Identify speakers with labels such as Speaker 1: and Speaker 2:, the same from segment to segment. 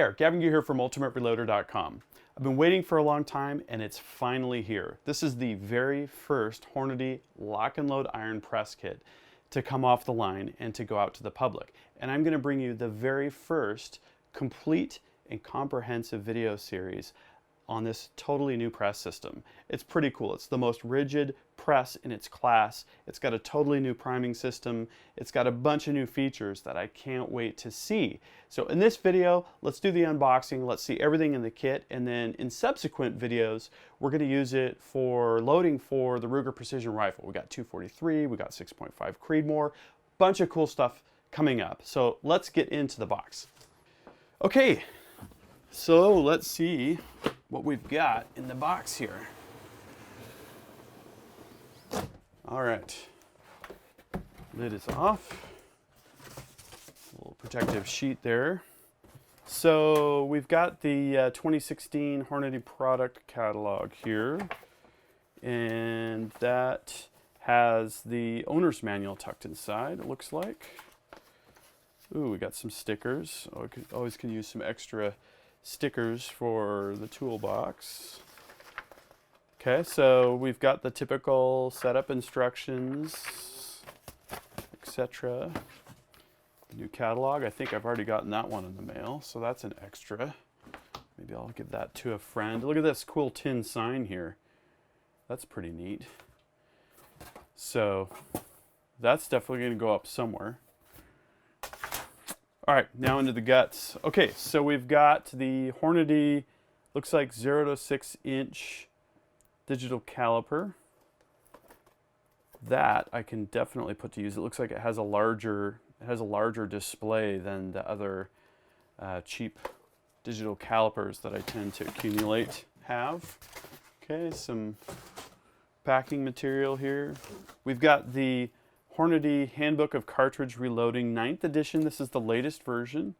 Speaker 1: there, Gavin Gear here from UltimateReloader.com. I've been waiting for a long time and it's finally here. This is the very first Hornady Lock-N-Load Iron Press kit to come off the line and to go out to the public. And I'm going to bring you the very first complete and comprehensive video series on this totally new press system. It's pretty cool. It's the most rigid press in its class. It's got a totally new priming system. It's got a bunch of new features that I can't wait to see. So in this video, let's do the unboxing. Let's see everything in the kit. And then in subsequent videos, we're going to use it for loading for the Ruger Precision Rifle. We got 243, we got 6.5 Creedmoor, bunch of cool stuff coming up. So let's get into the box. Okay, so let's see what we've got in the box here. All right, lid is off. A little protective sheet there. So we've got the 2016 Hornady product catalog here, and that has the owner's manual tucked inside, it looks like. Ooh, we got some stickers. Oh, always can use some extra stickers for the toolbox. Okay, so we've got the typical setup instructions, etc. New catalog. I think I've already gotten that one in the mail, so that's an extra. Maybe I'll give that to a friend. Look at this cool tin sign here. That's pretty neat. So that's definitely going to go up somewhere. All right, now into the guts. Okay, so we've got the Hornady, looks like 0 to 6 inch digital caliper. That I can definitely put to use. It looks like it has a larger display than the other cheap digital calipers that I tend to accumulate have. Okay, some packing material here. We've got the Hornady Handbook of Cartridge Reloading 9th edition. This is the latest version,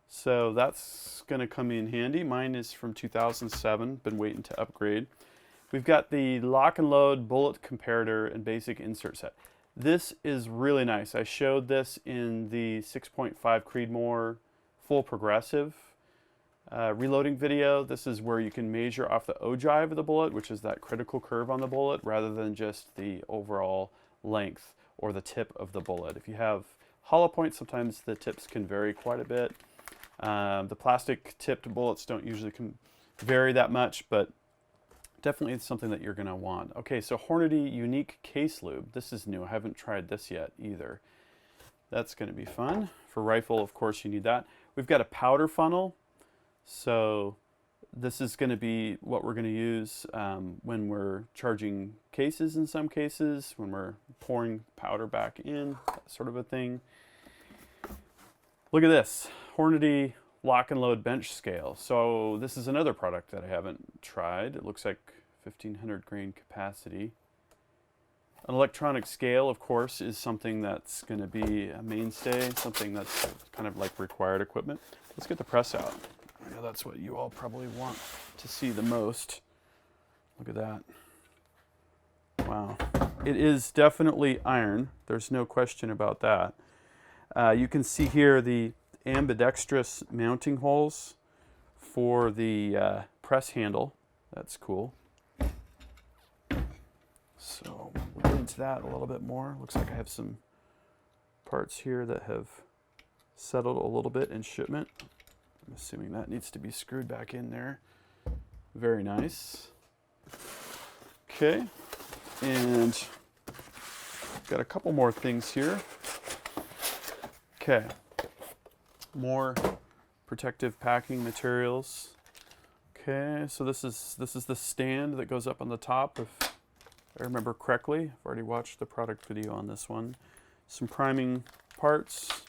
Speaker 1: so that's going to come in handy. Mine is from 2007, been waiting to upgrade. We've got the Lock-N-Load Bullet Comparator and Basic Insert Set. This is really nice. I showed this in the 6.5 Creedmoor full progressive reloading video. This is where you can measure off the ogive of the bullet, which is that critical curve on the bullet, rather than just the overall length or the tip of the bullet. If you have hollow points, sometimes the tips can vary quite a bit. The plastic tipped bullets don't usually vary that much, but definitely it's something that you're gonna want. Okay, so Hornady Unique Case Lube. This is new, I haven't tried this yet either. That's gonna be fun. For rifle, of course, you need that. We've got a powder funnel. So this is going to be what we're going to use when we're charging cases in some cases, when we're pouring powder back in, that sort of a thing. Look at this, Hornady Lock-N-Load Bench Scale. So this is another product that I haven't tried. It looks like 1500 grain capacity. An electronic scale, of course, is something that's going to be a mainstay, something that's kind of like required equipment. Let's get the press out. I know that's what you all probably want to see the most. Look at that. Wow. It is definitely iron. There's no question about that. You can see here the ambidextrous mounting holes for the press handle. That's cool. So we'll get into that a little bit more. Looks like I have some parts here that have settled a little bit in shipment. I'm assuming that needs to be screwed back in there. Very nice. Okay, and got a couple more things here. Okay, more protective packing materials. Okay, so this is the stand that goes up on the top, if I remember correctly. I've already watched the product video on this one. Some priming parts.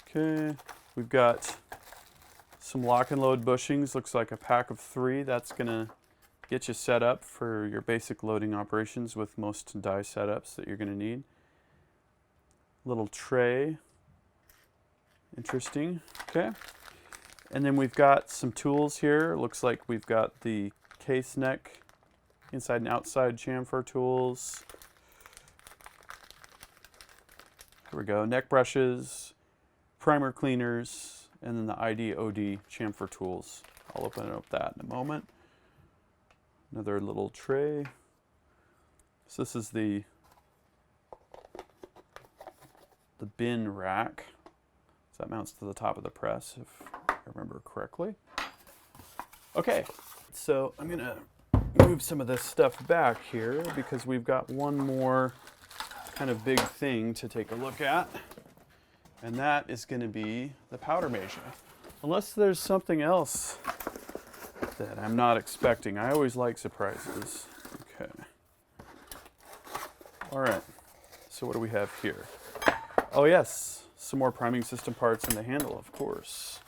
Speaker 1: Okay. We've got some lock-and-load bushings, looks like a pack of 3. That's going to get you set up for your basic loading operations with most die setups that you're going to need. Little tray, interesting, okay. And then we've got some tools here. Looks like we've got the case neck, inside and outside chamfer tools. Here we go, neck brushes, primer cleaners, and then the ID/OD chamfer tools. I'll open up that in a moment. Another little tray. So this is the bin rack. So that mounts to the top of the press, if I remember correctly. Okay, so I'm gonna move some of this stuff back here because we've got one more kind of big thing to take a look at, and that is gonna be the powder measure. Unless there's something else that I'm not expecting. I always like surprises. Okay. All right, so what do we have here? Oh yes, some more priming system parts in the handle, of course.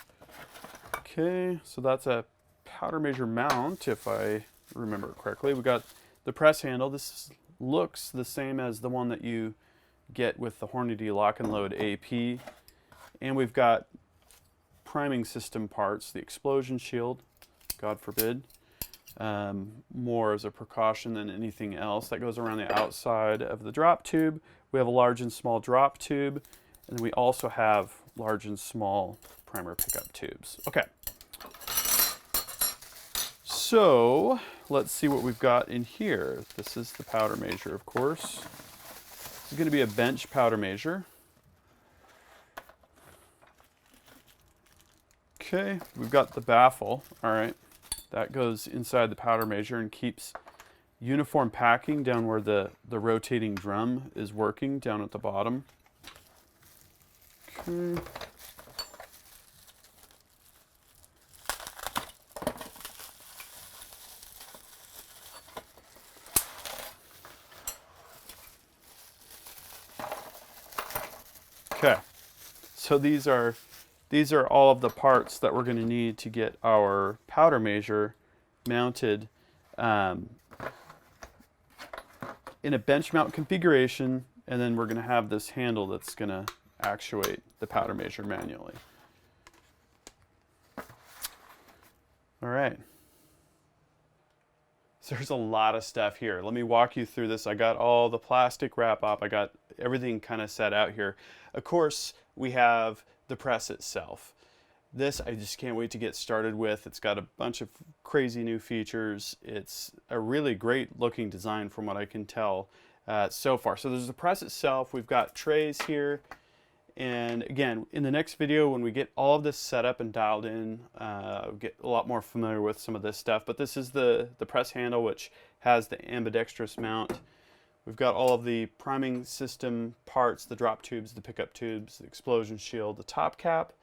Speaker 1: Okay, so that's a powder measure mount, if I remember correctly. We got the press handle. This looks the same as the one that you get with the Hornady Lock-N-Load AP. And we've got priming system parts, the explosion shield, God forbid. More as a precaution than anything else. That goes around the outside of the drop tube. We have a large and small drop tube, and then we also have large and small primer pickup tubes. Okay. So let's see what we've got in here. This is the powder measure, of course. This is going to be a bench powder measure. Okay, we've got the baffle. All right. That goes inside the powder measure and keeps uniform packing down where the rotating drum is working down at the bottom. Okay. Okay, so these are all of the parts that we're going to need to get our powder measure mounted in a bench mount configuration, and then we're going to have this handle that's going to actuate the powder measure manually. All right. So there's a lot of stuff here. Let me walk you through this. I got all the plastic wrap up. I got everything kind of set out here. Of course, we have the press itself. This I just can't wait to get started with. It's got a bunch of crazy new features. It's a really great looking design from what I can tell so far. So there's the press itself. We've got trays here. And again, in the next video, when we get all of this set up and dialed in, I'll get a lot more familiar with some of this stuff. But this is the press handle, which has the ambidextrous mount. We've got all of the priming system parts, the drop tubes, the pickup tubes, the explosion shield, the top cap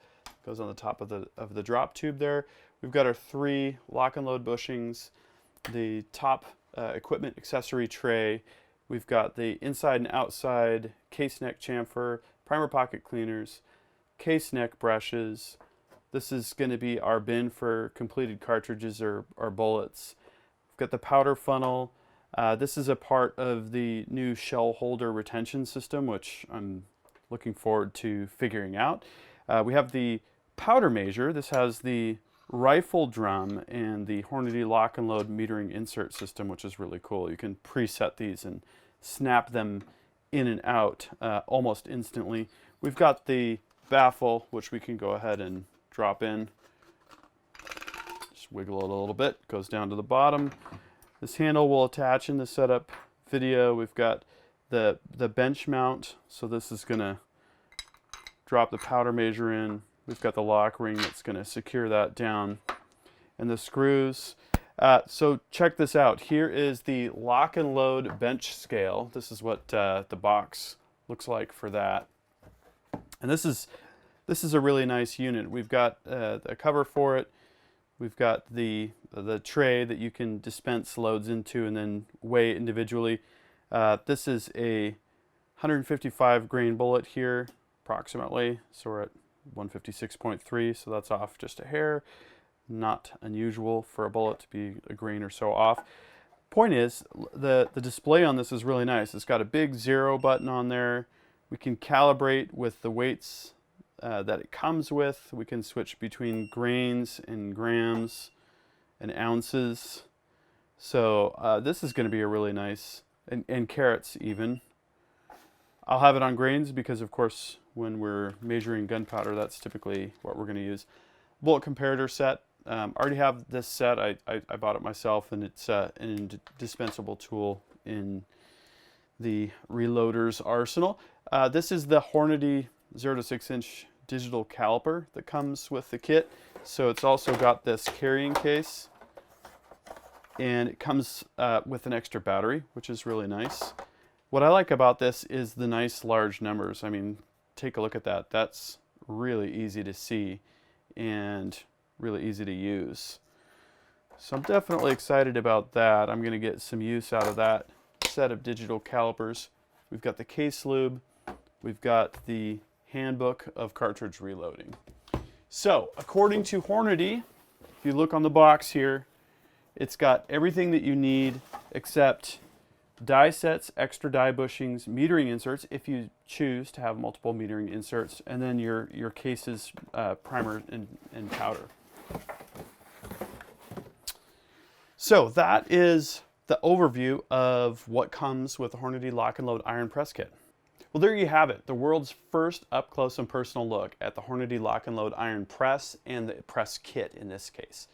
Speaker 1: goes on the top of the drop tube there. We've got our 3 lock-and-load bushings, the top equipment accessory tray. We've got the inside and outside case neck chamfer, primer pocket cleaners, case neck brushes. This is going to be our bin for completed cartridges or bullets. We've got the powder funnel. This is a part of the new shell holder retention system, which I'm looking forward to figuring out. We have the powder measure. This has the rifle drum and the Hornady Lock-N-Load metering insert system, which is really cool. You can preset these and snap them in and out almost instantly. We've got the baffle, which we can go ahead and drop in. Just wiggle it a little bit, goes down to the bottom. This handle will attach in the setup video. We've got the bench mount, so this is gonna drop the powder measure in. We've got the lock ring that's gonna secure that down, and the screws. So check this out. Here is the Lock-N-Load bench scale. This is what the box looks like for that. And this is a really nice unit. We've got a cover for it. We've got the tray that you can dispense loads into and then weigh individually. This is a 155 grain bullet here, approximately. So we're at 156.3, so that's off just a hair. Not unusual for a bullet to be a grain or so off. Point is, the display on this is really nice. It's got a big 0 button on there. We can calibrate with the weights that it comes with. We can switch between grains and grams and ounces. So this is going to be a really nice, and carats even. I'll have it on grains because of course when we're measuring gunpowder, that's typically what we're going to use. Bullet comparator set. I already have this set. I bought it myself, and it's an indispensable tool in the reloader's arsenal. This is the Hornady 0 to 6 inch digital caliper that comes with the kit. So it's also got this carrying case, and it comes with an extra battery, which is really nice. What I like about this is the nice large numbers. I mean, take a look at that. That's really easy to see and really easy to use. So I'm definitely excited about that. I'm going to get some use out of that set of digital calipers. We've got the case lube. We've got the handbook of cartridge reloading. So according to Hornady, if you look on the box here, it's got everything that you need except die sets, extra die bushings, metering inserts if you choose to have multiple metering inserts, and then your cases, primer and powder. So that is the overview of what comes with the Hornady Lock-N-Load Iron Press Kit. Well, there you have it, the world's first up-close and personal look at the Hornady Lock-N-Load Iron Press and the press kit in this case.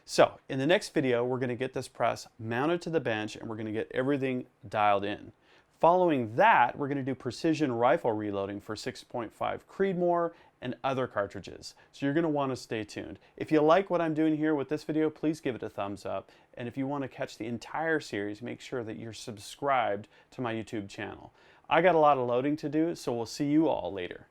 Speaker 1: So in the next video, we're going to get this press mounted to the bench and we're going to get everything dialed in. Following that, we're going to do precision rifle reloading for 6.5 Creedmoor and other cartridges. So you're going to want to stay tuned. If you like what I'm doing here with this video, please give it a thumbs up. And if you want to catch the entire series, make sure that you're subscribed to my YouTube channel. I got a lot of loading to do, so we'll see you all later.